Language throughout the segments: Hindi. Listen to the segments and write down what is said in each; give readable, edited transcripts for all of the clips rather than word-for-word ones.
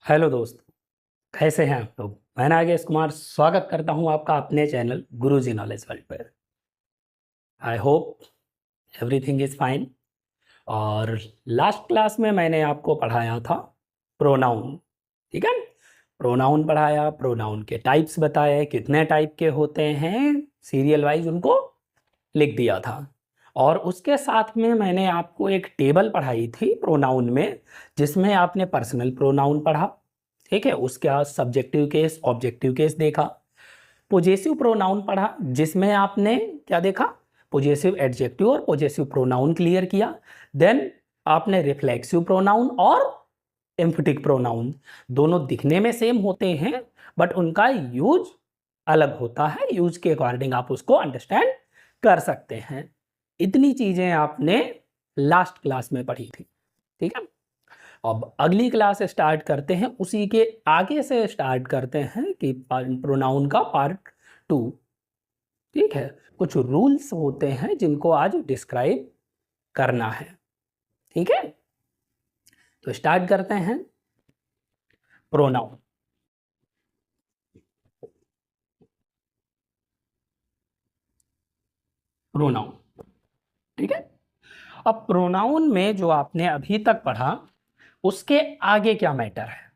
हेलो दोस्त, कैसे हैं आप लोग। मैं नागेश कुमार स्वागत करता हूं आपका अपने चैनल गुरुजी नॉलेज वर्ल्ड पर। I hope everything is fine. और लास्ट क्लास में मैंने आपको पढ़ाया था प्रोनाउन, ठीक है। प्रोनाउन पढ़ाया, प्रोनाउन के टाइप्स बताए, कितने टाइप के होते हैं, सीरियल वाइज उनको लिख दिया था। और उसके साथ में मैंने आपको एक टेबल पढ़ाई थी प्रोनाउन में, जिसमें आपने पर्सनल प्रोनाउन पढ़ा, ठीक है। उसके बाद सब्जेक्टिव केस, ऑब्जेक्टिव केस देखा। पोजेसिव प्रोनाउन पढ़ा, जिसमें आपने क्या देखा, पोजेसिव एडजेक्टिव और पोजेसिव प्रोनाउन क्लियर किया। देन आपने रिफ्लेक्सिव प्रोनाउन और एम्फेटिक प्रोनाउन, दोनों दिखने में सेम होते हैं बट उनका यूज अलग होता है। यूज के अकॉर्डिंग आप उसको अंडरस्टैंड कर सकते हैं। इतनी चीजें आपने लास्ट क्लास में पढ़ी थी, ठीक है। अब अगली क्लास स्टार्ट करते हैं, उसी के आगे से स्टार्ट करते हैं कि प्रोनाउन का पार्ट 2, ठीक है। कुछ रूल्स होते हैं जिनको आज डिस्क्राइब करना है, ठीक है। तो स्टार्ट करते हैं प्रोनाउन। प्रोनाउन, ठीक है। अब प्रोनाउन में जो आपने अभी तक पढ़ा, उसके आगे क्या मैटर है।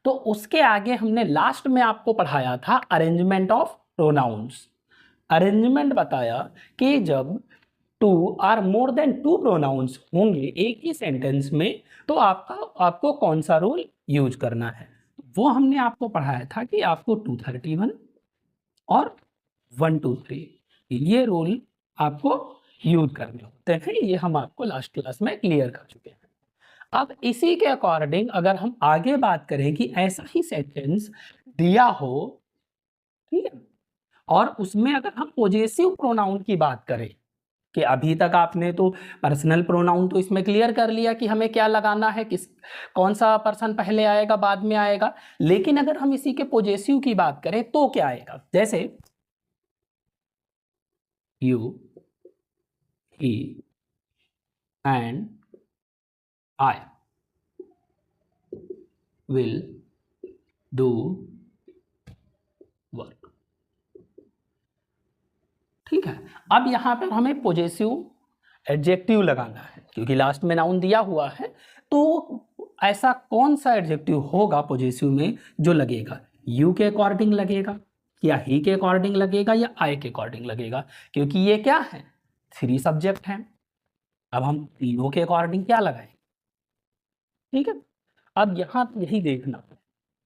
तो उसके आगे हमने लास्ट में आपको पढ़ाया था अरेंजमेंट ऑफ प्रोनाउंस। अरेंजमेंट बताया कि जब two or more than two pronouns होंगे एक ही सेंटेंस में, तो आपको कौन सा रूल यूज करना है। वो हमने आपको पढ़ाया था कि आपको 231 और 123 ये रूल आपको यूज करने होते हैं। ये हम आपको लास्ट क्लास में क्लियर कर चुके हैं। अब इसी के अकॉर्डिंग अगर हम आगे बात करें कि ऐसा ही सेंटेंस दिया हो, ठीक है, और उसमें अगर हम पॉजेसिव प्रोनाउन की बात करें कि अभी तक आपने तो पर्सनल प्रोनाउन तो इसमें क्लियर कर लिया कि हमें क्या लगाना है, किस कौन सा पर्सन पहले आएगा बाद में आएगा। लेकिन अगर हम इसी के पॉजेसिव की बात करें तो क्या आएगा, जैसे you, he and I will do work, ठीक है। अब यहां पर हमें पॉजेसिव एडजेक्टिव लगाना है क्योंकि लास्ट में नाउन दिया हुआ है। तो ऐसा कौन सा एडजेक्टिव होगा पॉजेसिव में जो लगेगा, यू के अकॉर्डिंग लगेगा या ही के अकॉर्डिंग लगेगा या आई के अकॉर्डिंग लगेगा, क्योंकि ये क्या है, 3 सब्जेक्ट हैं। अब हम तीनों के अकॉर्डिंग क्या लगाएं, ठीक है। अब यहां यही देखना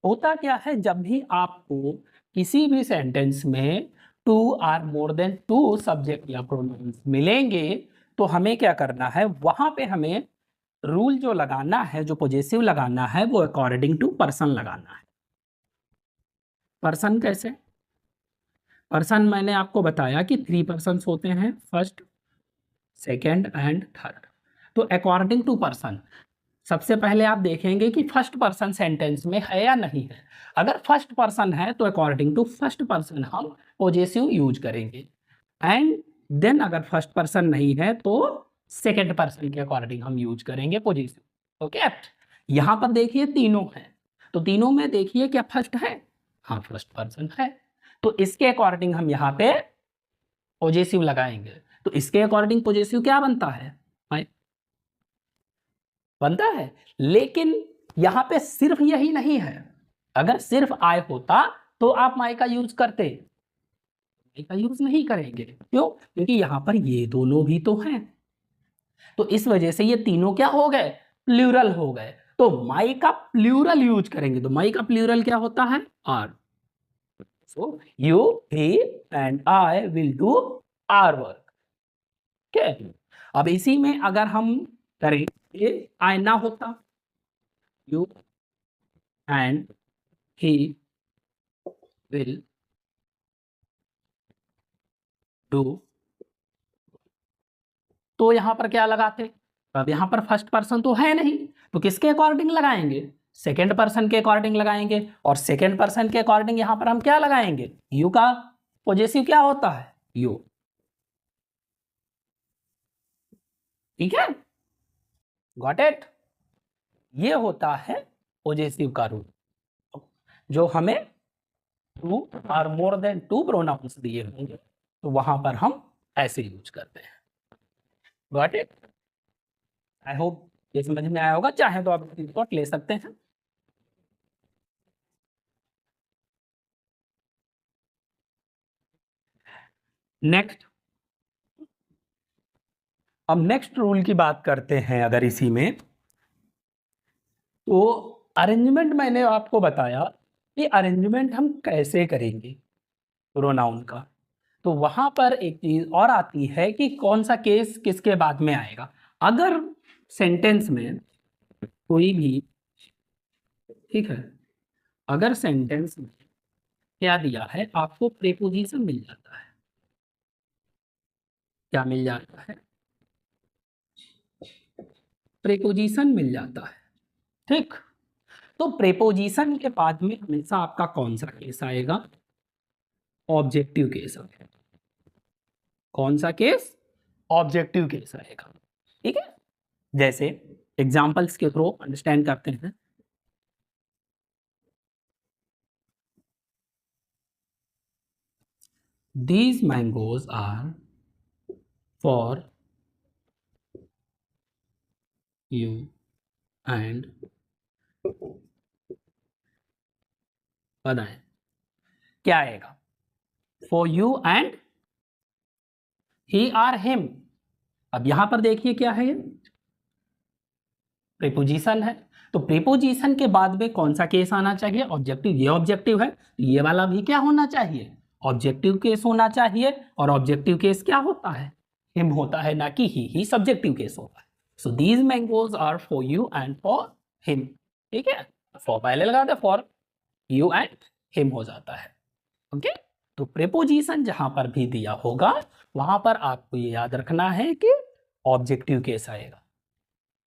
होता क्या है, जब भी आपको किसी भी सेंटेंस में two or more than two subject या प्रोनाउंस मिलेंगे, तो हमें क्या करना है, वहां पे हमें रूल जो लगाना है, जो पॉजेसिव लगाना है, वो अकॉर्डिंग टू पर्सन लगाना है। पर्सन कैसे, पर्सन मैंने आपको बताया कि 3 पर्सन होते हैं, फर्स्ट, सेकेंड एंड थर्ड। तो अकॉर्डिंग टू पर्सन सबसे पहले आप देखेंगे कि फर्स्ट पर्सन सेंटेंस में है या नहीं है। अगर फर्स्ट पर्सन है तो अकॉर्डिंग टू फर्स्ट पर्सन हम पॉजेसिव यूज करेंगे। एंड देन अगर फर्स्ट पर्सन नहीं है तो सेकेंड पर्सन के अकॉर्डिंग हम यूज करेंगे पॉजेसिव, ओके। यहां पर देखिए तीनों हैं, तो तीनों में देखिए क्या फर्स्ट है, हाँ फर्स्ट पर्सन है, तो इसके अकॉर्डिंग हम यहाँ पे पॉजेसिव लगाएंगे। तो इसके अकॉर्डिंग पॉजेसिव क्या बनता है, बनता है। लेकिन यहां पे सिर्फ यही नहीं है, अगर सिर्फ आई होता तो आप माई का यूज करते, माई का यूज नहीं करेंगे, क्यों, क्योंकि यहां पर ये दोनों भी तो हैं। तो इस वजह से ये तीनों क्या हो गए, प्लूरल हो गए। तो माई का प्लूरल यूज करेंगे, तो माई का प्लूरल क्या होता है, are. So you, he and I will do our work, ठीक। अब इसी में अगर हम करें, ये आई ना होता, you and he will do, तो यहां पर क्या लगाते, अब यहां पर फर्स्ट पर्सन तो है नहीं, तो किसके अकॉर्डिंग लगाएंगे, सेकेंड पर्सन के अकॉर्डिंग लगाएंगे। और सेकेंड पर्सन के अकॉर्डिंग यहां पर हम क्या लगाएंगे, यू का पॉजेसिव क्या होता है, यू, ठीक है, गॉट इट। ये होता है पॉजेसिव का रूल, जो हमें 2 और मोर देन 2 प्रोनाउंस दिए होंगे तो वहां पर हम ऐसे यूज करते हैं। Got it? आई होप ये समझ में आया होगा। चाहे तो आप स्क्रीनशॉट ले सकते हैं। नेक्स्ट, अब नेक्स्ट रूल की बात करते हैं। अगर इसी में तो अरेंजमेंट मैंने आपको बताया कि अरेंजमेंट हम कैसे करेंगे प्रोनाउन का। तो वहां पर एक चीज और आती है कि कौन सा केस किसके बाद में आएगा। अगर सेंटेंस में कोई भी, ठीक है, अगर सेंटेंस में क्या दिया है, आपको प्रीपोजिशन मिल जाता है। क्या मिल जाता है? प्रीपोजिशन मिल जाता है। ठीक, तो प्रीपोजिशन के बाद में हमेशा आपका कौन सा केस आएगा? ऑब्जेक्टिव केस आएगा। कौन सा केस? ऑब्जेक्टिव केस आएगा। ठीक है, जैसे एग्जांपल्स के थ्रू अंडरस्टैंड करते हैं। These mangoes are for you and बताएं क्या आएगा? For you and he or him। अब यहां पर देखिए क्या है, ये प्रीपोजिशन है। तो प्रीपोजिशन के बाद में कौन सा केस आना चाहिए? ऑब्जेक्टिव। ये ऑब्जेक्टिव है, ये वाला भी क्या होना चाहिए? ऑब्जेक्टिव केस होना चाहिए। और ऑब्जेक्टिव केस क्या होता है? हिम होता है, ना कि ही सब्जेक्टिव केस होता है। So these mangoes are for you and for him. ठीक है, फॉर पहले लगा दे, फॉर यू एंड हिम हो जाता है। ओके, तो प्रीपोजिशन जहां पर भी दिया होगा वहां पर आपको ये याद रखना है कि ऑब्जेक्टिव केस आएगा।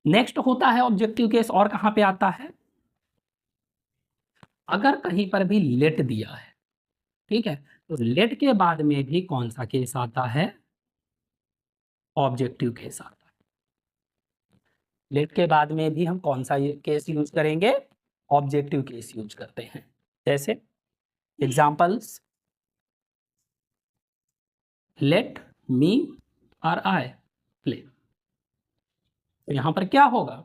नेक्स्ट होता है ऑब्जेक्टिव केस, और कहां पे आता है? अगर कहीं पर भी लेट दिया है, ठीक है, तो लेट के बाद में भी कौन सा केस आता है? ऑब्जेक्टिव केस आता है। लेट के बाद में भी हम कौन सा केस यूज करेंगे? ऑब्जेक्टिव केस यूज करते हैं। जैसे एग्जांपल्स, लेट मी और आई प्ले। तो यहां पर क्या होगा?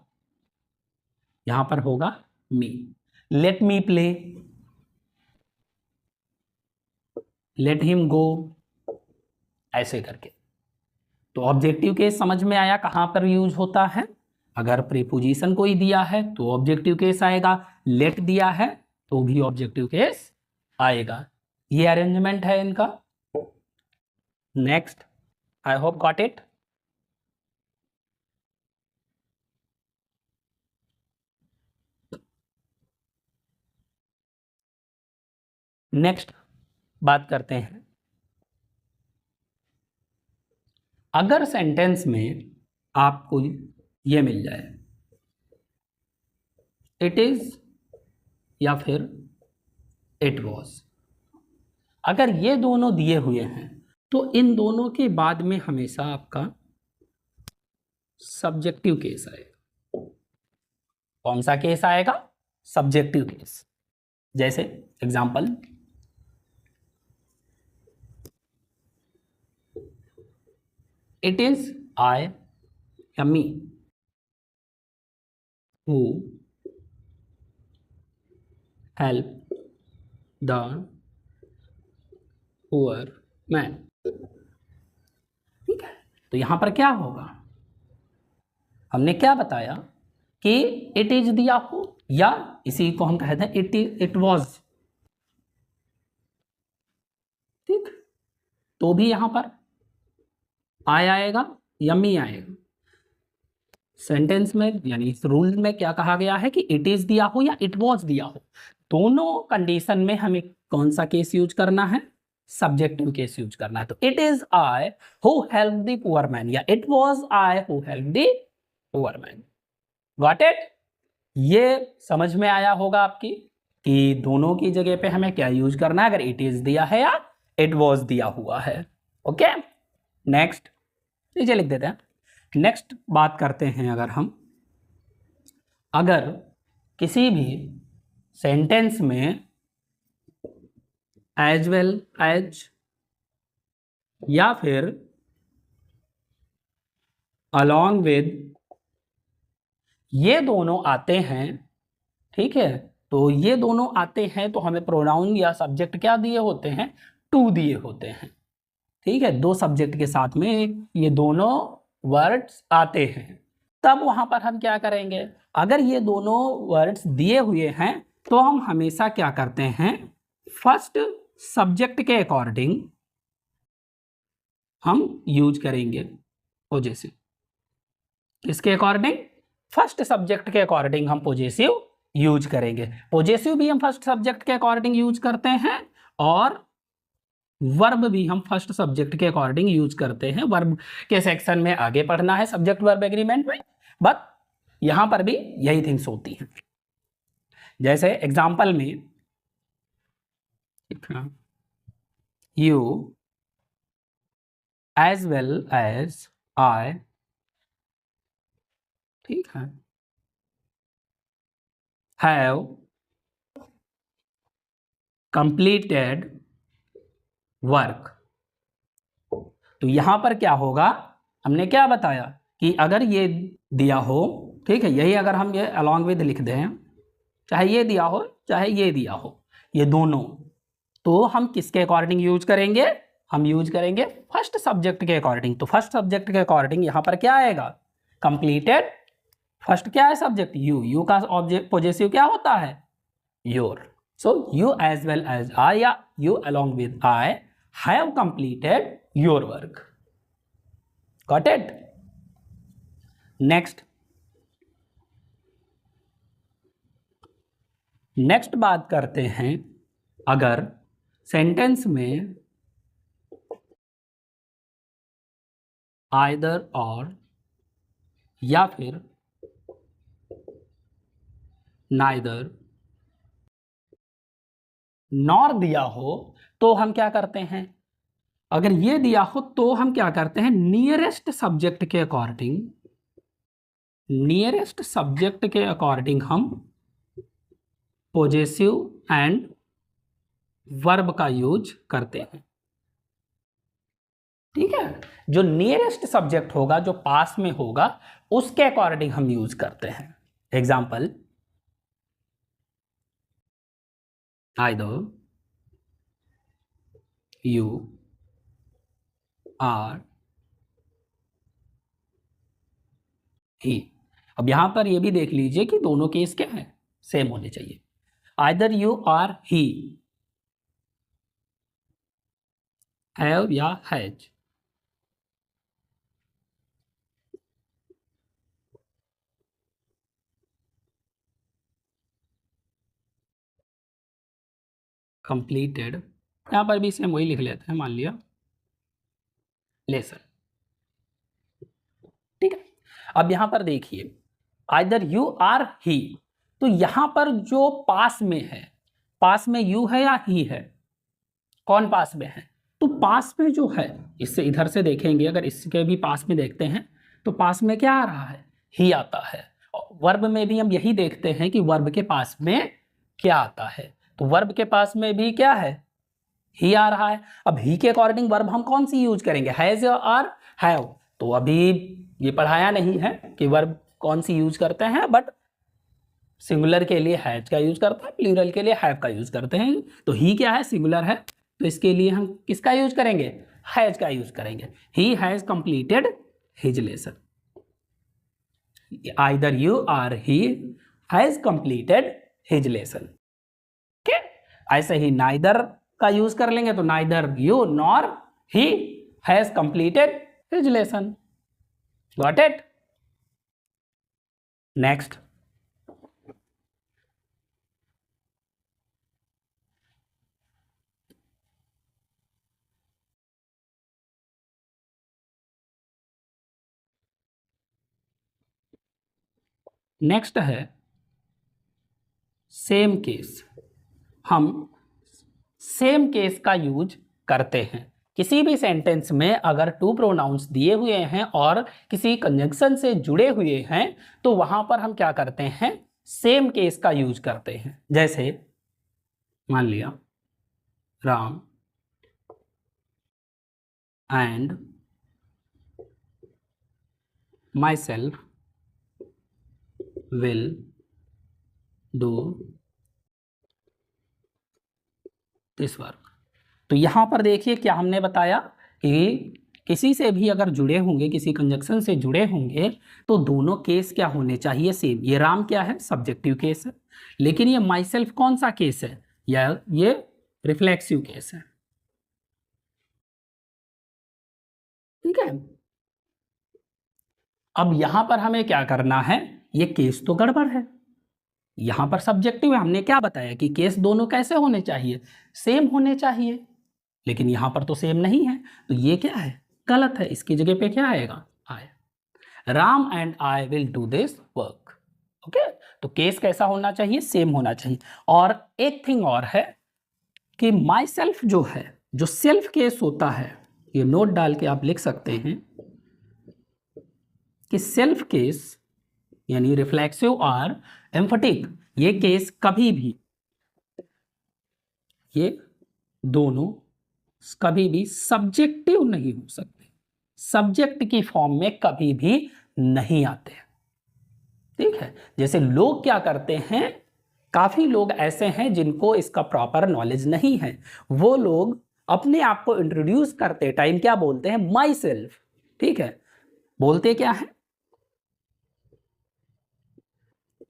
यहां पर होगा me. Let me play, let him go, ऐसे करके। तो ऑब्जेक्टिव केस समझ में आया कहां पर यूज होता है? अगर प्रीपोजिशन कोई दिया है तो ऑब्जेक्टिव केस आएगा, लेट दिया है तो भी ऑब्जेक्टिव केस आएगा। ये अरेंजमेंट है इनका। Next, I hope got it. Next बात करते हैं, अगर सेंटेंस में आपको ये मिल जाए, इट इज या फिर इट वॉज, अगर ये दोनों दिए हुए हैं तो इन दोनों के बाद में हमेशा आपका सब्जेक्टिव केस आएगा। कौन सा केस आएगा? Subjective case. जैसे एग्जांपल, इट इज आई या me who help the poor man. ठीक है, तो यहां पर क्या होगा? हमने क्या बताया कि इट इज दिया हो या इसी को हम कहते हैं इट वॉज। ठीक, तो भी यहां पर आई आएगा या मी आएगा। सेंटेंस में यानी इस रूल में क्या कहा गया है कि इट इज दिया हो या इट वॉज दिया हो, दोनों कंडीशन में हमें कौन सा केस यूज करना है? सब्जेक्टिव केस यूज करना है। तो it is I who help the poor man या it was I who help the poor man. Got it? ये समझ में आया होगा आपकी कि दोनों की जगह पे हमें क्या यूज करना है अगर इट इज दिया है या इट वॉज दिया हुआ है। ओके, नेक्स्ट नीचे लिख देते हैं। नेक्स्ट बात करते हैं, अगर किसी भी सेंटेंस में एज वेल एज, या फिर अलॉन्ग विद, ये दोनों आते हैं, ठीक है। तो ये दोनों आते हैं तो हमें प्रोनाउन या सब्जेक्ट क्या दिए होते हैं, टू दिए होते हैं, ठीक है। दो सब्जेक्ट के साथ में ये दोनों वर्ड्स आते हैं, तब वहां पर हम क्या करेंगे, अगर ये दोनों वर्ड्स दिए हुए हैं तो हम हमेशा क्या करते हैं, फर्स्ट सब्जेक्ट के अकॉर्डिंग हम यूज करेंगे पोजेसिव। किसके अकॉर्डिंग, फर्स्ट सब्जेक्ट के अकॉर्डिंग हम पोजेसिव यूज करेंगे। पोजेसिव भी हम फर्स्ट सब्जेक्ट के अकॉर्डिंग यूज करते हैं और वर्ब भी हम फर्स्ट सब्जेक्ट के अकॉर्डिंग यूज करते हैं। वर्ब के सेक्शन में आगे पढ़ना है सब्जेक्ट वर्ब एग्रीमेंट में, बट यहां पर भी यही थिंग्स होती हैं। जैसे एग्जांपल में you as well as I, ठीक है, हैव कंप्लीटेड वर्क। तो यहां पर क्या होगा, हमने क्या बताया कि अगर ये दिया हो, ठीक है, यही अगर हम ये अलॉन्ग विद लिख दें, चाहे ये दिया हो चाहे ये दिया हो, ये दोनों, तो हम किसके अकॉर्डिंग यूज करेंगे, हम यूज करेंगे फर्स्ट सब्जेक्ट के अकॉर्डिंग। तो फर्स्ट सब्जेक्ट के अकॉर्डिंग यहां पर क्या आएगा, कंप्लीटेड, फर्स्ट क्या है सब्जेक्ट, यू का ऑब्जेक्ट पॉजेसिव क्या होता है, your. So you as well as I या you along with I have completed your work. Got it. Next बात करते हैं, अगर सेंटेंस में आइदर और या फिर नाइदर नॉर दिया हो तो हम क्या करते हैं, अगर ये दिया हो तो हम क्या करते हैं, नियरेस्ट सब्जेक्ट के अकॉर्डिंग, नियरेस्ट सब्जेक्ट के अकॉर्डिंग हम पॉजेसिव एंड वर्ब का यूज करते हैं, ठीक है। जो नियरेस्ट सब्जेक्ट होगा, जो पास में होगा, उसके अकॉर्डिंग हम यूज करते हैं। एग्जाम्पल, आइदर यू आर ही। अब यहां पर ये भी देख लीजिए कि दोनों केस क्या है, सेम होने चाहिए। Either you are he, have या हैज, कंप्लीटेड, यहां पर भी सेम वही लिख लेते हैं, मान लिया लेसन, ठीक है। अब यहां पर देखिए, आइदर यू आर ही, तो यहां पर जो पास में है, पास में यू है या ही है, कौन पास में है, तो पास में जो है, इससे इधर से देखेंगे, अगर इसके भी पास में देखते हैं तो पास में क्या आ रहा है, ही आता है। वर्ब में भी हम यही देखते हैं कि वर्ब के पास में क्या आता है, तो वर्ब के पास में भी क्या है, ही आ रहा है। अब ही के अकॉर्डिंग वर्ब हम कौन सी यूज करेंगे, हैज और हैव, तो अभी ये पढ़ाया नहीं है कि वर्ब कौन सी यूज करते हैं, बट सिंगुलर के लिए हैज का यूज करते हैं, प्लूरल के लिए हैव का यूज करते हैं। तो ही क्या है, सिंगुलर है, तो इसके लिए हम किसका यूज करेंगे, हैज का यूज करेंगे। He has completed his lesson, either you are he has completed his lesson, ठीक है। ऐसे ही नाइदर का यूज कर लेंगे, तो neither you nor he has completed his lesson. Got it. Next, next है सेम केस। हम सेम केस का यूज करते हैं किसी भी सेंटेंस में। अगर टू प्रोनाउंस दिए हुए हैं और किसी कंजंक्शन से जुड़े हुए हैं तो वहां पर हम क्या करते हैं, सेम केस का यूज करते हैं। जैसे मान लिया Ram and myself will do this work। तो यहां पर देखिए क्या हमने बताया कि किसी से भी अगर जुड़े होंगे, किसी कंजक्शन से जुड़े होंगे, तो दोनों केस क्या होने चाहिए, सेम। ये राम क्या है, सब्जेक्टिव केस है, लेकिन ये माई सेल्फ कौन सा केस है, या ये रिफ्लेक्सिव केस है। ठीक है, अब यहां पर हमें क्या करना है, ये केस तो गड़बड़ है, यहां पर सब्जेक्टिव है, हमने क्या बताया कि केस दोनों कैसे होने चाहिए, सेम होने चाहिए, लेकिन यहां पर तो सेम नहीं है, तो ये क्या है, गलत है। इसकी जगह पे क्या आएगा, I. Ram and I will do this work. Okay, तो केस कैसा होना चाहिए, सेम होना चाहिए। और एक थिंग और है कि माई सेल्फ जो है, जो सेल्फ केस होता है, ये नोट डाल के आप लिख सकते हैं कि सेल्फ केस यानी रिफ्लेक्सिव और एम्फेटिक, ये केस कभी भी, ये दोनों कभी भी सब्जेक्टिव नहीं हो सकते, सब्जेक्ट की फॉर्म में कभी भी नहीं आते। ठीक है, जैसे लोग क्या करते हैं, काफी लोग ऐसे हैं जिनको इसका प्रॉपर नॉलेज नहीं है, वो लोग अपने आप को इंट्रोड्यूस करते टाइम क्या बोलते हैं, माई सेल्फ। ठीक है, बोलते क्या है,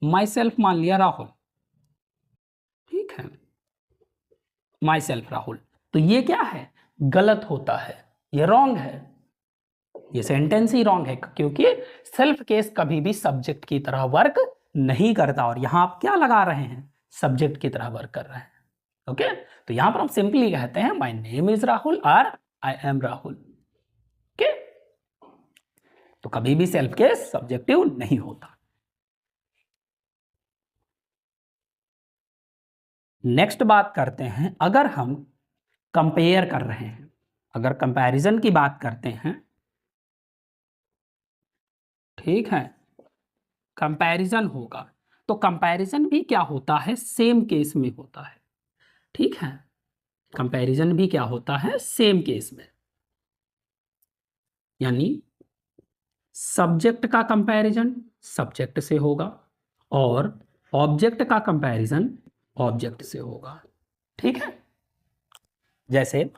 माई सेल्फ मान लिया राहुल। ठीक है, माई सेल्फ राहुल, तो ये क्या है, गलत होता है, ये रॉन्ग है, ये सेंटेंस ही रॉन्ग है, क्योंकि सेल्फ केस कभी भी सब्जेक्ट की तरह वर्क नहीं करता, और यहां आप क्या लगा रहे हैं, सब्जेक्ट की तरह वर्क कर रहे हैं। ओके, तो यहां पर हम सिंपली कहते हैं माय नेम इज राहुल और आई एम राहुल। ओके, तो कभी भी सेल्फ केस सब्जेक्टिव नहीं होता। नेक्स्ट बात करते हैं, अगर हम कंपेयर कर रहे हैं, अगर कंपैरिजन की बात करते हैं, ठीक है, कंपैरिजन होगा, तो कंपैरिजन भी क्या होता है, सेम केस में होता है। ठीक है, कंपैरिजन भी क्या होता है, सेम केस में, यानी सब्जेक्ट का कंपैरिजन सब्जेक्ट से होगा और ऑब्जेक्ट का कंपैरिजन ऑब्जेक्ट से होगा। ठीक है, जैसे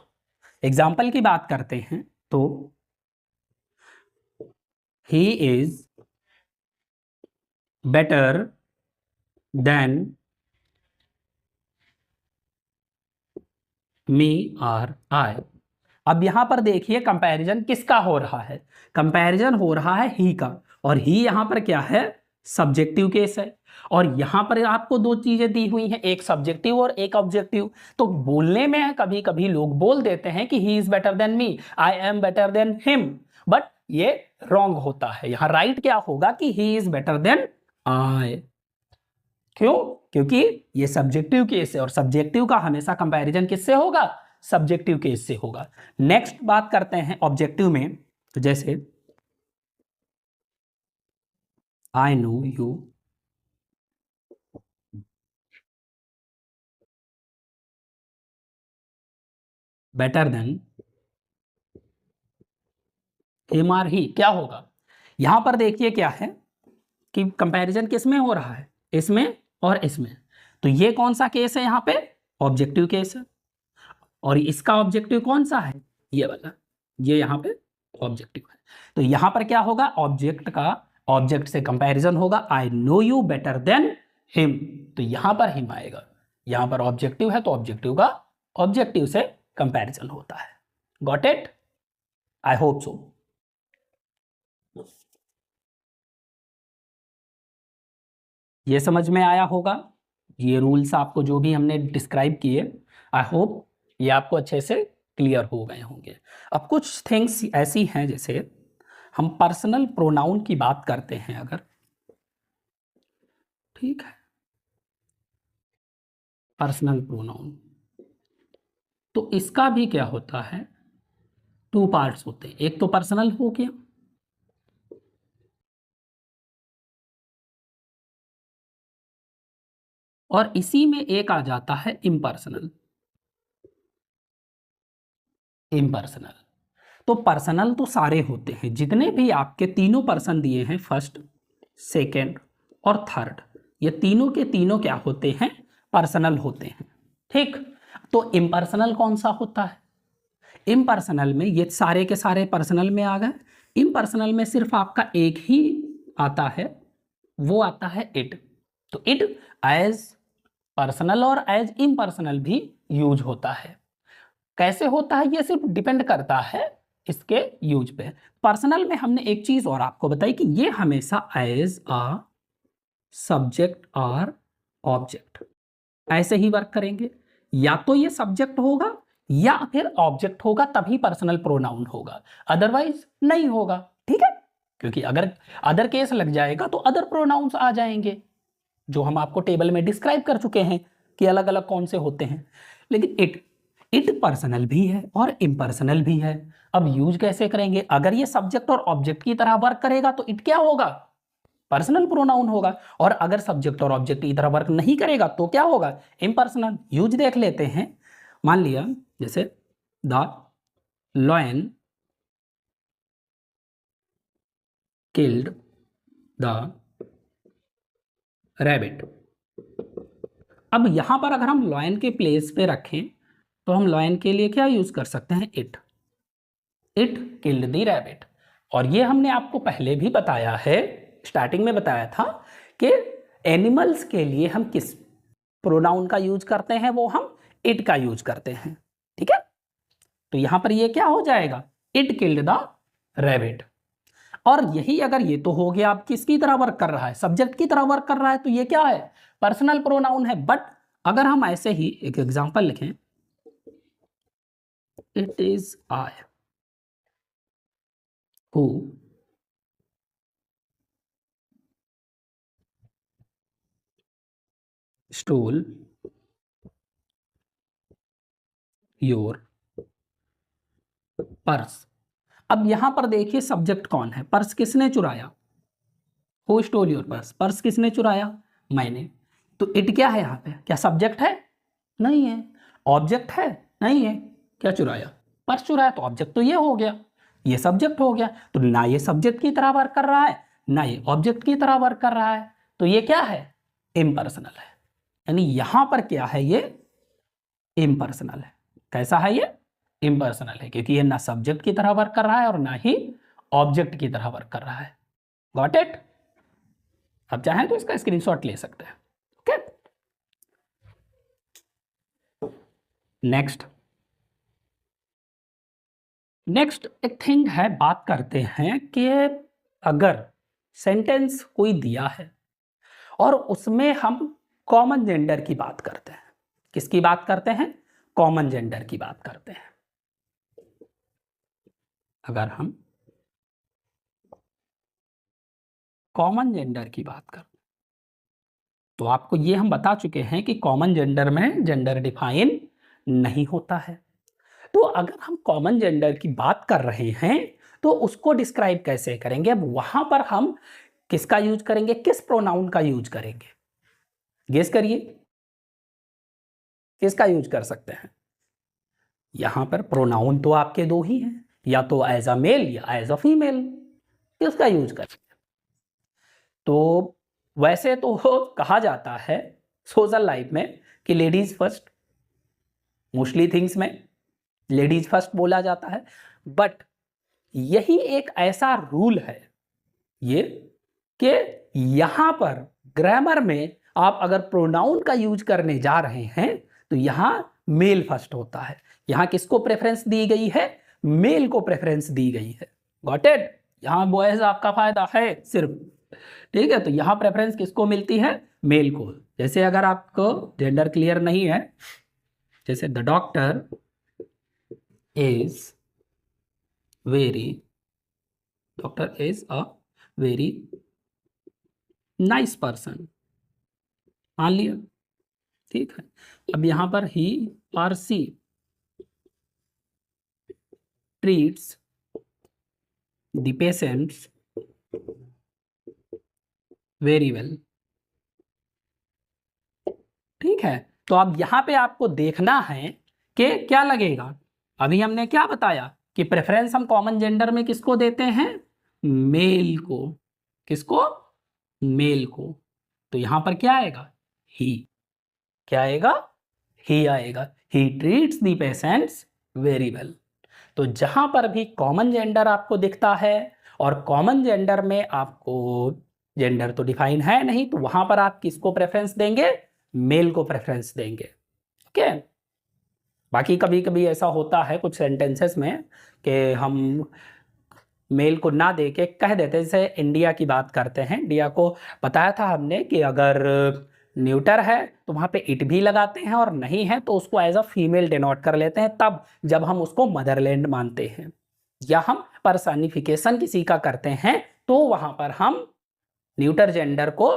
एग्जाम्पल की बात करते हैं, तो ही इज बेटर देन मी और आई। अब यहां पर देखिए कंपैरिजन किसका हो रहा है, कंपैरिजन हो रहा है ही का, और ही यहां पर क्या है, सब्जेक्टिव केस है, और यहां पर आपको दो चीजें दी हुई हैं, एक सब्जेक्टिव और एक ऑब्जेक्टिव। तो बोलने में कभी कभी लोग बोल देते हैं कि he is better than me, I am better than him, but ये रॉन्ग होता है। यहां राइट क्या होगा कि he is better than I. क्यों, क्योंकि ये सब्जेक्टिव केस है, और सब्जेक्टिव का हमेशा कंपैरिजन किससे होगा, सब्जेक्टिव केस से होगा। नेक्स्ट बात करते हैं ऑब्जेक्टिव में, तो जैसे I know you better than him और ही, क्या होगा, यहां पर देखिए क्या है कि कंपैरिजन किस में हो रहा है, इसमें और इसमें, तो ये कौन सा केस है, यहां पे ऑब्जेक्टिव केस है, और इसका ऑब्जेक्टिव कौन सा है, ये वाला, ये यहां पे ऑब्जेक्टिव है। तो यहां पर क्या होगा, ऑब्जेक्ट का ऑब्जेक्ट से कंपैरिजन होगा, I know you better than him, तो यहां पर हिम आएगा, यहां पर ऑब्जेक्टिव है तो ऑब्जेक्टिव का ऑब्जेक्टिव से कंपैरिजन होता है। Got it, I hope so. ये समझ में आया होगा, ये रूल्स आपको जो भी हमने डिस्क्राइब किए, आई होप ये आपको अच्छे से क्लियर हो गए होंगे। अब कुछ थिंग्स ऐसी हैं, जैसे हम पर्सनल प्रोनाउन की बात करते हैं अगर, ठीक है, पर्सनल प्रोनाउन, तो इसका भी क्या होता है, टू पार्ट्स होते हैं, एक तो पर्सनल हो गया, और इसी में एक आ जाता है इम्पर्सनल। इम्पर्सनल। तो पर्सनल तो सारे होते हैं, जितने भी आपके तीनों पर्सन दिए हैं, फर्स्ट, सेकंड और थर्ड, ये तीनों के तीनों क्या होते हैं? पर्सनल होते हैं। ठीक, तो इम्पर्सनल कौन सा होता है? इम्पर्सनल में ये सारे के सारे पर्सनल में आ गए। इम्पर्सनल में सिर्फ आपका एक ही आता है, वो आता है इट। तो इट एज पर्सनल और एज इम्पर्सनल भी यूज होता है। कैसे होता है ये सिर्फ डिपेंड करता है इसके यूज पे। पर्सनल में हमने एक चीज और आपको बताई कि ये हमेशा एज अ सब्जेक्ट और ऑब्जेक्ट ऐसे ही वर्क करेंगे। या तो ये सब्जेक्ट होगा या फिर ऑब्जेक्ट होगा, तभी पर्सनल प्रोनाउन होगा, अदरवाइज नहीं होगा। ठीक है, क्योंकि अगर अदर केस लग जाएगा तो अदर प्रोनाउंस आ जाएंगे, जो हम आपको टेबल में डिस्क्राइब कर चुके हैं कि अलग अलग कौन से होते हैं। लेकिन इट पर्सनल भी है और इम्पर्सनल भी है। अब यूज कैसे करेंगे? अगर ये सब्जेक्ट और ऑब्जेक्ट की तरह वर्क करेगा तो इट क्या होगा? पर्सनल प्रोनाउन होगा। और अगर सब्जेक्ट और ऑब्जेक्ट की तरह वर्क नहीं करेगा तो क्या होगा? इम्पर्सनल। यूज देख लेते हैं। मान लिया जैसे the lion killed the rabbit. अब यहां पर अगर हम लॉयन के प्लेस पे रखें तो हम लॉयन के लिए क्या यूज कर सकते हैं? It killed the rabbit. और ये हमने आपको पहले भी बताया है, स्टार्टिंग में बताया था कि एनिमल्स के लिए हम किस प्रोनाउन का यूज करते हैं? वो हम इट का यूज करते हैं। ठीक है, तो यहां पर ये क्या हो जाएगा? It killed the rabbit. और यही अगर ये तो हो गया, आप किसकी तरह वर्क कर रहा है? सब्जेक्ट की तरह वर्क कर रहा है, तो ये क्या है? पर्सनल प्रोनाउन है। बट अगर हम ऐसे ही एक एग्जांपल लिखें, it is I who stole your purse. अब यहां पर देखिए सब्जेक्ट कौन है? पर्स किसने चुराया? Who stole your purse, purse किसने चुराया? मैंने। तो इट क्या है यहां पे? क्या सब्जेक्ट है? नहीं है। ऑब्जेक्ट है? नहीं है। क्या चुराया? पर्स चुराया। तो ऑब्जेक्ट तो ये हो गया, ये सब्जेक्ट हो गया। तो ना ये सब्जेक्ट की तरह वर्क कर रहा है, ना ये ऑब्जेक्ट की तरह वर्क कर रहा है, तो ये क्या है? इम्पर्सनल है। यानी यहां पर क्या है? ये इम्पर्सनल है। कैसा है ये? इम्पर्सनल है, क्योंकि ये ना सब्जेक्ट की तरह वर्क कर रहा है और ना ही ऑब्जेक्ट की तरह वर्क कर रहा है। Got it? आप चाहें तो इसका स्क्रीनशॉट ले सकते हैं। ओके, नेक्स्ट एक थिंग है, बात करते हैं कि अगर सेंटेंस कोई दिया है और उसमें हम कॉमन जेंडर की बात करते हैं। किसकी बात करते हैं? कॉमन जेंडर की बात करते हैं। अगर हम कॉमन जेंडर की बात करते हैं तो आपको ये हम बता चुके हैं कि कॉमन जेंडर में जेंडर डिफाइन नहीं होता है। तो अगर हम कॉमन जेंडर की बात कर रहे हैं तो उसको डिस्क्राइब कैसे करेंगे? अब वहां पर हम किसका यूज करेंगे? किस प्रोनाउन का यूज करेंगे? गेस करिए, किसका यूज कर सकते हैं? यहां पर प्रोनाउन तो आपके दो ही हैं, या तो एज अ मेल या एज अ फीमेल। किसका यूज करेंगे? तो वैसे तो कहा जाता है सोशल लाइफ में कि लेडीज फर्स्ट, मोस्टली थिंग्स में लेडीज फर्स्ट बोला जाता है। बट यही एक ऐसा रूल है ये कि यहां पर ग्रामर में आप अगर प्रोनाउन का यूज करने जा रहे हैं तो यहां मेल फर्स्ट होता है। यहां किसको प्रेफरेंस दी गई है? मेल को प्रेफरेंस दी गई है। Got it? यहां बॉयज आपका फायदा है सिर्फ। ठीक है, तो यहां प्रेफरेंस किसको मिलती है? मेल को। जैसे अगर आपको जेंडर क्लियर नहीं है, जैसे the doctor is very doctor is a very nice person, मान लिया। ठीक है, अब यहां पर ही और she treats the patients very well. ठीक है, तो अब यहां पे आपको देखना है कि क्या लगेगा। अभी हमने क्या बताया कि प्रेफरेंस हम कॉमन जेंडर में किसको देते हैं, मेल को। किसको, मेल को। तो यहां पर क्या आएगा, ही। क्या आएगा, ही आएगा। ही treats the patients very well. तो जहां पर भी कॉमन जेंडर आपको दिखता है और कॉमन जेंडर में आपको जेंडर तो डिफाइन है नहीं, तो वहां पर आप किसको प्रेफरेंस देंगे, मेल को प्रेफरेंस देंगे। ओके। बाकी कभी कभी ऐसा होता है कुछ सेंटेंसेस में कि हम मेल को ना दे के कह देते हैं, जैसे इंडिया की बात करते हैं। इंडिया को बताया था हमने कि अगर न्यूटर है तो वहां पे इट भी लगाते हैं, और नहीं है तो उसको एज अ फीमेल डिनोट कर लेते हैं, तब जब हम उसको मदरलैंड मानते हैं या हम पर्सनिफिकेशन किसी का करते हैं, तो वहां पर हम न्यूटर जेंडर को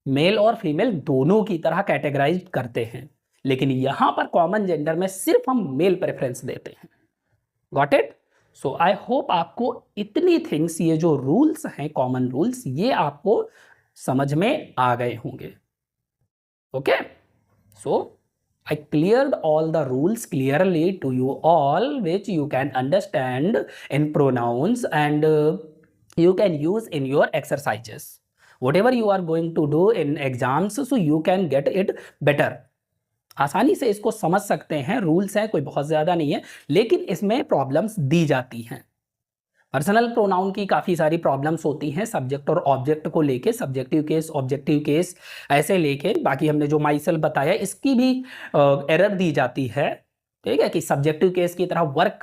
मेल और फीमेल दोनों की तरह कैटेगराइज करते हैं। लेकिन यहां पर कॉमन जेंडर में सिर्फ हम मेल प्रेफरेंस देते हैं। Got it. So I hope आपको इतनी थिंग्स, ये जो रूल्स हैं कॉमन रूल्स, ये आपको समझ में आ गए होंगे। Okay. So I cleared all the rules clearly to you all, which you can understand in pronouns, and you can use in your exercises. Whatever you are going to do in exams, so you can get it better. आसानी से इसको समझ सकते हैं, रूल्स हैं, कोई बहुत ज़्यादा नहीं है, लेकिन इसमें प्रॉब्लम्स दी जाती हैं। पर्सनल प्रोनाउन की काफ़ी सारी प्रॉब्लम्स होती हैं सब्जेक्ट और ऑब्जेक्ट को लेके, सब्जेक्टिव केस ऑब्जेक्टिव केस ऐसे लेके। बाकी हमने जो माई सेल्फ बताया इसकी भी एरर दी जाती है, ठीक है, कि सब्जेक्टिव केस की तरह वर्क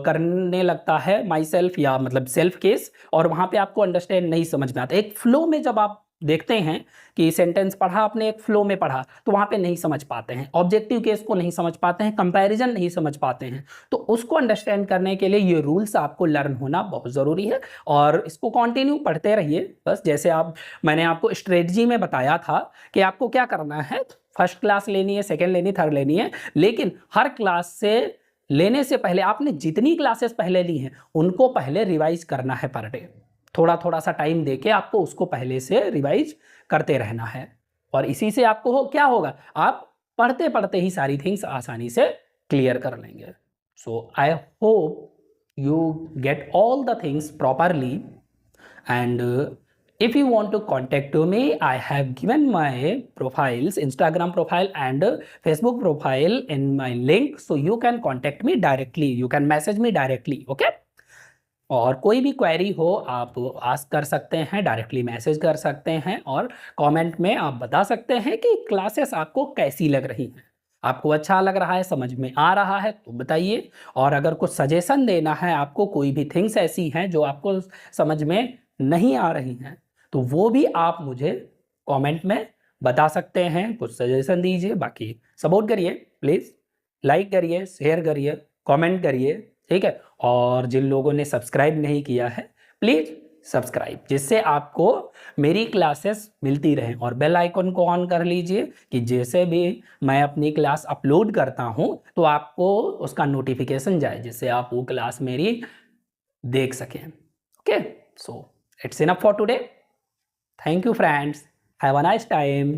करने लगता है माई सेल्फ, या मतलब सेल्फ केस, और वहाँ पे आपको अंडरस्टैंड नहीं समझ में आता। एक फ्लो में जब आप देखते हैं कि सेंटेंस पढ़ा आपने, एक फ्लो में पढ़ा, तो वहाँ पे नहीं समझ पाते हैं, ऑब्जेक्टिव केस को नहीं समझ पाते हैं, कंपैरिजन नहीं समझ पाते हैं। तो उसको अंडरस्टैंड करने के लिए ये रूल्स आपको लर्न होना बहुत ज़रूरी है, और इसको कंटिन्यू पढ़ते रहिए। बस जैसे मैंने आपको स्ट्रेटजी में बताया था कि आपको क्या करना है, फर्स्ट क्लास लेनी है, सेकेंड लेनी, थर्ड लेनी है, लेकिन हर क्लास से लेने से पहले आपने जितनी क्लासेस पहले ली हैं उनको पहले रिवाइज करना है पर डे। थोड़ा थोड़ा सा टाइम देके आपको उसको पहले से रिवाइज करते रहना है, और इसी से आपको क्या होगा, आप पढ़ते पढ़ते ही सारी थिंग्स आसानी से क्लियर कर लेंगे। So I hope you get all the things properly, and if you want to contact to me, I have given my profiles, Instagram profile and Facebook profile in my link, so you can contact me directly, you can message me directly. Okay, और कोई भी क्वेरी हो आप आस्क कर सकते हैं, डायरेक्टली मैसेज कर सकते हैं, और कमेंट में आप बता सकते हैं कि क्लासेस आपको कैसी लग रही हैं, आपको अच्छा लग रहा है, समझ में आ रहा है तो बताइए। और अगर कुछ सजेशन देना है आपको, कोई भी थिंग्स ऐसी हैं जो आपको समझ में नहीं आ रही हैं, तो वो भी आप मुझे कमेंट में बता सकते हैं, कुछ सजेशन दीजिए। बाकी सपोर्ट करिए, प्लीज़ लाइक करिए, शेयर करिए, कमेंट करिए, ठीक है। और जिन लोगों ने सब्सक्राइब नहीं किया है, प्लीज़ सब्सक्राइब, जिससे आपको मेरी क्लासेस मिलती रहें, और बेल आइकन को ऑन कर लीजिए कि जैसे भी मैं अपनी क्लास अपलोड करता हूं तो आपको उसका नोटिफिकेशन जाए, जिससे आप वो क्लास मेरी देख सकें। Okay, so it's enough for today. Thank you friends, have a nice time.